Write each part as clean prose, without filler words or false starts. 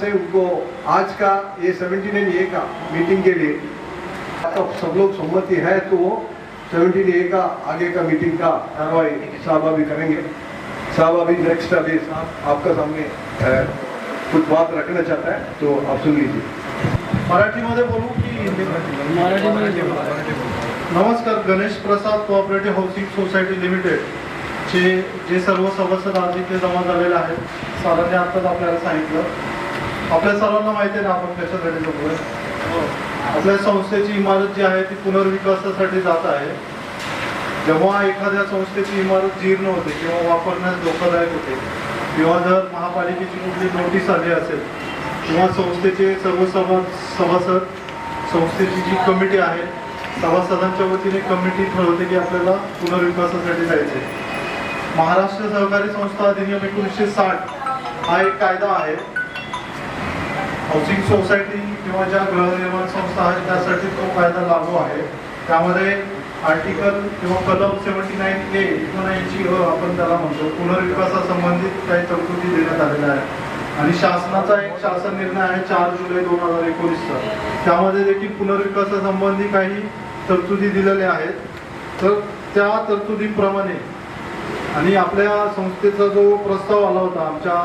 से उनको आज का ये 17A का मीटिंग के लिए तो सब लोग सम्मति है तो वो 17A का आगे का मीटिंग का कार्रवाई साहब अभी करेंगे। साहब अभी नेक्स्ट अभी साहब आपका सामने कुछ बात रखना चाहता है तो आप सुन लीजिए। मराठीमध्ये बोलू की हिंदी? नमस्कार. Ganesh Prasad cooperative housing society limited चे जे सर्व सभासद आज इथे जमा झालेले आहेत, सरांनी आताच आपल्याला सांगितलं. आपल्या सर्वांना माहिती आहे ना आपण कशासाठी जमलोय. आपल्या संस्थेची इमारत जी आहे ती पुनर्विकासासाठी जात आहे. जेव्हा एखाद्या संस्थेची इमारत जीर्ण होते किंवा वापरण्यास धोकादायक होते किंवा जर महापालिकेची कुठली नोटीस आली असेल किंवा संस्थेचे सर्व सभासद संस्थेची जी कमिटी आहे सभासदांच्या वतीने कमिटी ठरवते की आपल्याला पुनर्विकासासाठी जायचे. महाराष्ट्र सहकारी संस्था अधिनियम 1960 हा एक कायदा आहे. हाऊसिंग सोसायटी किंवा ज्या गृहनिर्माण संस्था आहेत त्यासाठी तो कायदा लागू आहे. त्यामध्ये आर्टिकल किंवा कलम 79A आपण त्याला म्हणतो पुनर्विकासासंबंधित काही तरतुदी देण्यात आलेल्या आहेत. आणि शासनाचा एक शासन निर्णय आहे 4 जुलै 2019चा. त्यामध्ये देखील पुनर्विकासासंबंधी काही तरतुदी दिलेल्या आहेत. तर त्या तरतुदीप्रमाणे आणि आपल्या संस्थेचा जो प्रस्ताव आला होता आमच्या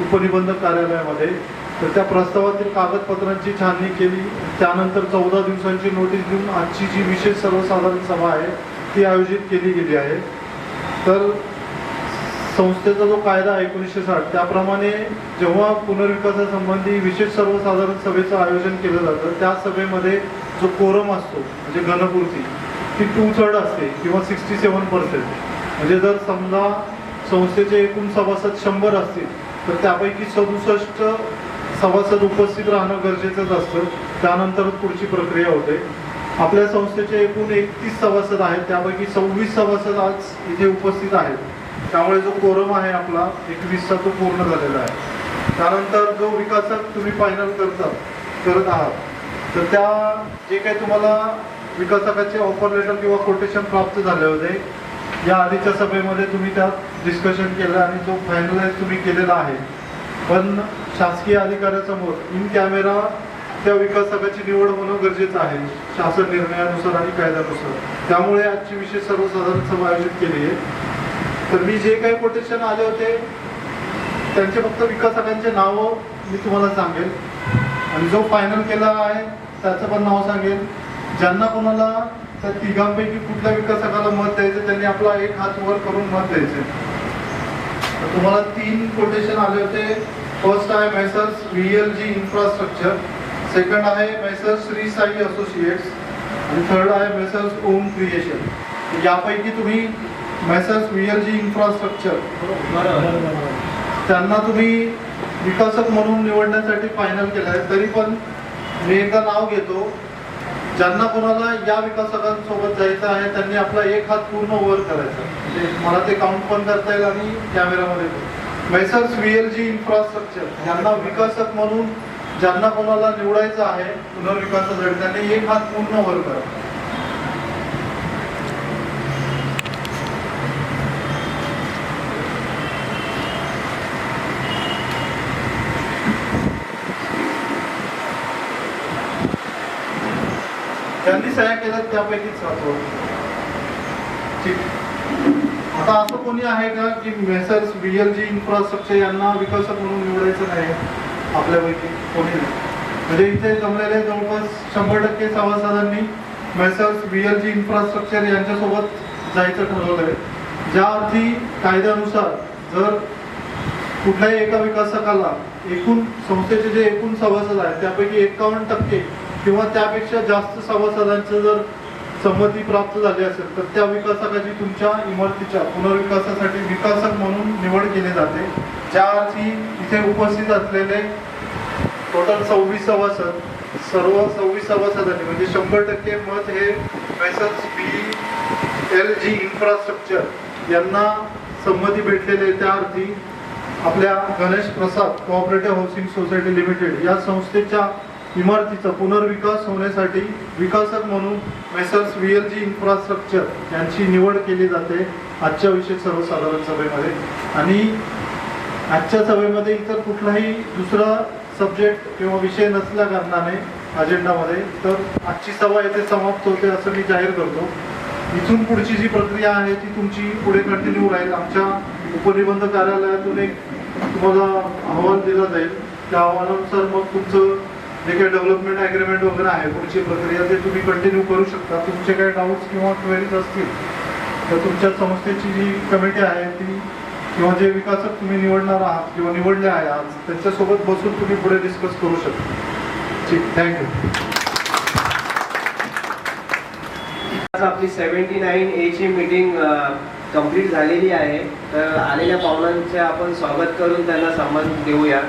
उपनिबंधक कार्यालयामध्ये, तर त्या प्रस्तावातील कागदपत्रांची छाननी केली. त्यानंतर 14 दिवसांची नोटीस देऊन आजची जी विशेष सर्वसाधारण सभा आहे ती आयोजित केली गेली आहे. तर संस्थेचा जो कायदा आहे 1960 त्याप्रमाणे जेव्हा पुनर्विकासासंबंधी विशेष सर्वसाधारण सभेचं आयोजन केलं जातं त्या सभेमध्ये जो कोरम असतो म्हणजे घनपूर्ती ती 2/3 असते किंवा 67%. म्हणजे जर समजा संस्थेचे एकूण सभासद 100 असतील तर त्यापैकी 67 सभासद उपस्थित राहणं गरजेचंच असतं. त्यानंतरच पुढची प्रक्रिया होते. आपल्या संस्थेचे एकूण 31 सभासद आहेत त्यापैकी 26 सभासद आज इथे उपस्थित आहेत. त्यामुळे जो कोरम आहे आपला 21चा तो पूर्ण झालेला आहे. त्यानंतर जो विकासक तुम्ही फायनल करत आहात तर त्या जे काही तुम्हाला विकासकाचे ऑफर लेटर किंवा कोटेशन प्राप्त झाले होते या आधीच्या सभेमध्ये तुम्ही त्यात डिस्कशन केलं आणि जो फायनलाइज तुम्ही केलेला आहे. पण शासकीय अधिकाऱ्यासमोर इन कॅमेरा त्या विकासकाची निवड होणं गरजेचं आहे शासन निर्णयानुसार आणि कायद्यानुसार. त्यामुळे आजची विशेष सर्वसाधारण सभा आयोजित केली आहे. तर मी जे काही कोटेशन आले होते त्यांचे फक्त विकासकांचे नावं मी तुम्हाला सांगेल आणि जो फायनल केला आहे त्याचं पण नाव सांगेल. ज्यांना कोणाला त्या तिघांपैकी कुठल्या विकासकाला मत द्यायचं त्यांनी आपला एक हात वर करून मत द्यायचे. तुम्हाला 3 कोटेशन आले होते. फर्स्ट आहे मेसर्स VLG इन्फ्रास्ट्रक्चर, सेकंड आहे मेसर्स श्री साई असोसिएट्स आणि थर्ड आहे मेसर्स ओम क्रिएशन. यापैकी तुम्ही मेसर्स VLG इन्फ्रास्ट्रक्चर त्यांना तुम्ही विकासक म्हणून निवडण्यासाठी फायनल केलं आहे. तरी पण मी एकदा नाव घेतो. ज्यांना कोणाला या विकासकांसोबत जायचं आहे त्यांनी आपला एक हात पूर्ण वर करायचा म्हणजे मला ते काउंट पण करता येईल आणि कॅमेरामध्ये पण. मेसर्स VLG इन्फ्रास्ट्रक्चर यांना विकासक म्हणून ज्यांना कोणाला निवडायचं आहे पुनर्विकासासाठी त्यांनी एक हात पूर्ण वर करा. ज्यांनी सह्या केल्यात त्यापैकीच राहतो. ठीक. आता असं कोणी आहे का की मेसर्स VLG इन्फ्रास्ट्रक्चर यांना विकासक म्हणून निवडायचं नाही? आपल्यापैकी कोणी नाही. म्हणजे इथे जमलेले जवळपास 100% सभासदांनी मेसर्स VLG इन्फ्रास्ट्रक्चर यांच्यासोबत जायचं ठरवलं आहे. ज्या अर्थी कायद्यानुसार जर कुठल्याही एका विकासकाला एकूण संस्थेचे जे एकूण सभासद आहेत त्यापैकी 51% किंवा त्यापेक्षा जास्त सभासदांचं जर संमती प्राप्त झाली असेल तर त्या विकासकाची तुमच्या इमारतीच्या पुनर्विकासासाठी विकासक म्हणून निवड केली जाते. ज्या अर्थी इथे उपस्थित असलेले टोटल 26 सभासद सर्व 26 सभासदांनी म्हणजे 100% मत हे मेसर्स VLG इन्फ्रास्ट्रक्चर यांना संमती भेटलेले. त्या अर्थी आपल्या Ganesh Prasad cooperative housing society limited या संस्थेच्या इमारतीचा पुनर्विकास होण्यासाठी विकासक म्हणून मेसर्स VLG इन्फ्रास्ट्रक्चर यांची निवड केली जाते आजच्या विशेष सर्वसाधारण सभेमध्ये. आणि आजच्या सभेमध्ये इतर कुठलाही दुसरा सब्जेक्ट किंवा विषय नसल्या कारणाने अजेंडामध्ये तर आजची सभा येथे समाप्त होते असं मी जाहीर करतो. इथून पुढची जी प्रक्रिया आहे ती तुमची पुढे कंटिन्यू राहील. आमच्या उपनिबंध कार्यालयातून एक तुम्हाला अहवाल दिला जाईल. त्या अहवालानुसार मग तुमचं जे काही डेव्हलपमेंट ॲग्रीमेंट वगैरे आहे पुढची प्रक्रिया ते तुम्ही कंटिन्यू करू शकता. तुमचे काही डाऊट्स किंवा क्वेरीज असतील तर तुमच्या संस्थेची जी कमिटी आहे ती किंवा जे विकासक तुम्ही निवडणार आहात किंवा निवडले आहे आज त्यांच्यासोबत बसून तुम्ही पुढे डिस्कस करू शकता. ठीक, थँक्यू. आपली 79A ची मीटिंग कंप्लीट झालेली आहे. तर आलेल्या पाहुण्यांचे आपण स्वागत करून त्यांना सन्मान देऊया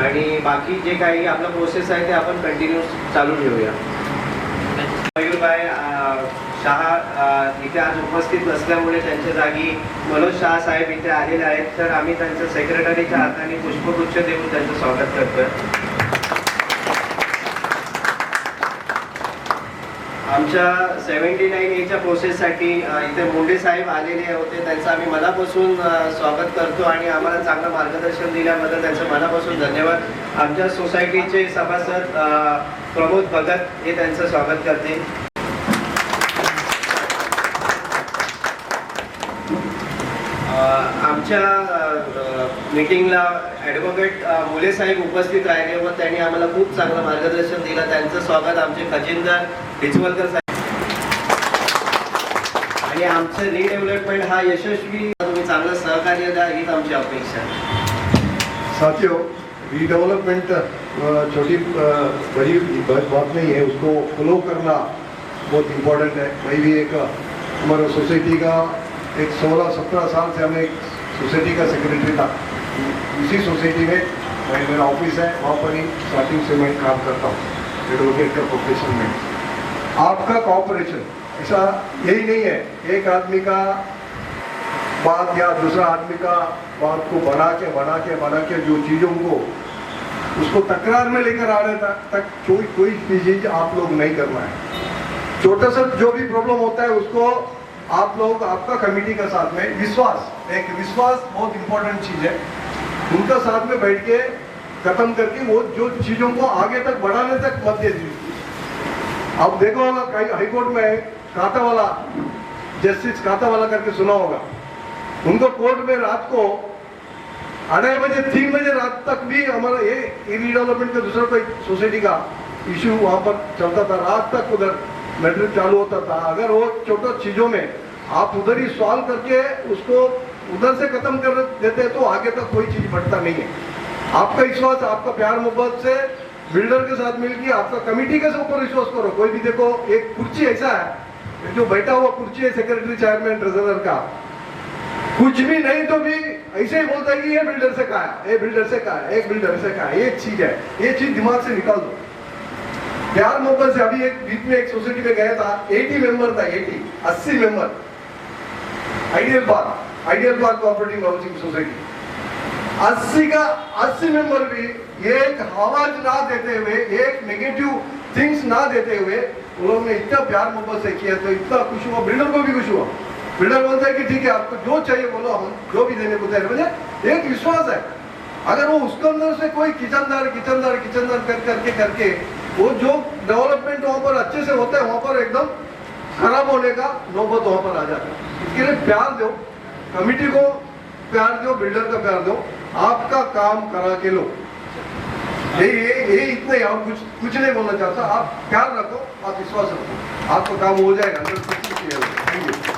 आणि बाकी जे काही आपला प्रोसेस आहे ते आपण कंटिन्यू चालू ठेवूया. मयूरभाई शहा इथे आज उपस्थित नसल्यामुळे त्यांच्या जागी मनोज शहा साहेब इथे आलेले आहेत. तर आम्ही त्यांच्या सेक्रेटरीच्या हाताने पुष्पगुच्छ देऊन त्यांचं स्वागत करतोय. आमच्या 79A च्या प्रोसेससाठी इथे मुंडे साहेब आलेले होते. त्यांचं आम्ही मनापासून स्वागत करतो आणि आम्हाला चांगलं मार्गदर्शन दिल्याबद्दल त्यांचं मनापासून धन्यवाद. आमच्या सोसायटीचे सभासद प्रमोद भगत हे त्यांचं स्वागत करते. आमच्या मीटिंगला ॲडव्होकेट मुले साहेब उपस्थित राहिले व त्यांनी आम्हाला खूप चांगलं मार्गदर्शन दिलं. त्यांचं स्वागत आमचे खजिनदार डिचवलकर साहेब. आणि आमचं रिडेव्हलपमेंट हा यशस्वी तुम्ही चांगलं सहकार्य द्या हीच आमची अपेक्षा. साथियों, रीडेवलपमेंट छोटी बड़ी बात नहीं है, उसको फॉलो करना बहुत इम्पोर्टेंट है. मैं भी एक हमारा सोसाइटी का एक 16-17 साल से हमें एक सोसाइटी का सेक्रेटरी था. इसी सोसाइटी में मेरा ऑफिस है, वहाँ पर ही स्टार्टिंग से मैं काम करता हूँ एडवोकेट का प्रोफेशन में. आपका कॉपरेशन ऐसा यही नहीं है एक आदमी का बात या दूसरा आदमी का बात को बना के जो चीज़ों को उसको तकरार में लेकर आने तक कोई चीज़ आप लोग नहीं करना है. छोटा सा जो भी प्रॉब्लम होता है उसको आप लोग आपका कमेटी का साथ में विश्वास बहुत इंपॉर्टेंट चीज़ है. उनका साथ में बैठ के खत्म करके वो जो चीज़ों को आगे तक बढ़ाने तक मत दे दीजिए. अब देखो हाईकोर्ट में कांतावाला जस्टिस कांतावाला करके सुना होगा. उनको कोर्ट में रात को 2:30 बजे 3 बजे रात तक भी हमारा ये रीडेवलपमेंट का दूसरा कोई सोसाइटी का इश्यू वहाँ पर चलता था. रात तक उधर मैटर चालू होता था. अगर वो छोटा चीज़ों में आप उधर ही सॉल्व करके उसको उधर से खत्म कर देते तो आगे तक कोई चीज़ बढ़ता नहीं है. आपका विश्वास, आपका प्यार मोहब्बत से बिल्डर के साथ मिलकर आपका कमेटी के ऊपर विश्वास करो. कोई भी देखो एक कुर्सी ऐसा है जो बैठा हुआ कुर्सी है सेक्रेटरी चेयरमैन ट्रेजरर का, कुछ भी नहीं तो भी ऐसे ही बोलता है कि ये बिल्डर से कहा है, ये बिल्डर से कहा है, एक बिल्डर से कहा है. ये चीज है, ये चीज दिमाग से निकाल दो. प्यार मोहब्बत से. अभी एक बीच में एक सोसाइटी में गया था, 80 मेंबर था, 80 member. Ideal park cooperative housing society 80 member भी एक आवाज ना देते हुए, एक नेगेटिव थिंग्स ना देते हुए उन लोगों ने इतना प्यार मोहब्बत से किया. तो इतना खुश हुआ, बिल्डर को भी खुश हुआ. बिल्डर बोलता है कि ठीक है आपको जो चाहिए बोलो, हम जो भी देने को तैयार. मुझे एक विश्वास है अगर वो उसके अंदर से कोई किचनदार करके वो जो डेवलपमेंट वहाँ पर अच्छे से होता है वहाँ पर एकदम खराब होने का नौबत वहाँ पर आ जाता है. इसके लिए प्यार दो, कमिटी को प्यार दो, बिल्डर का प्यार दो, आपका काम करा के लो. ये इतना ही. आप कुछ नहीं बोलना चाहता. आप प्यार रखो, आप विश्वास रखो, आपका काम हो जाएगा. Thank you.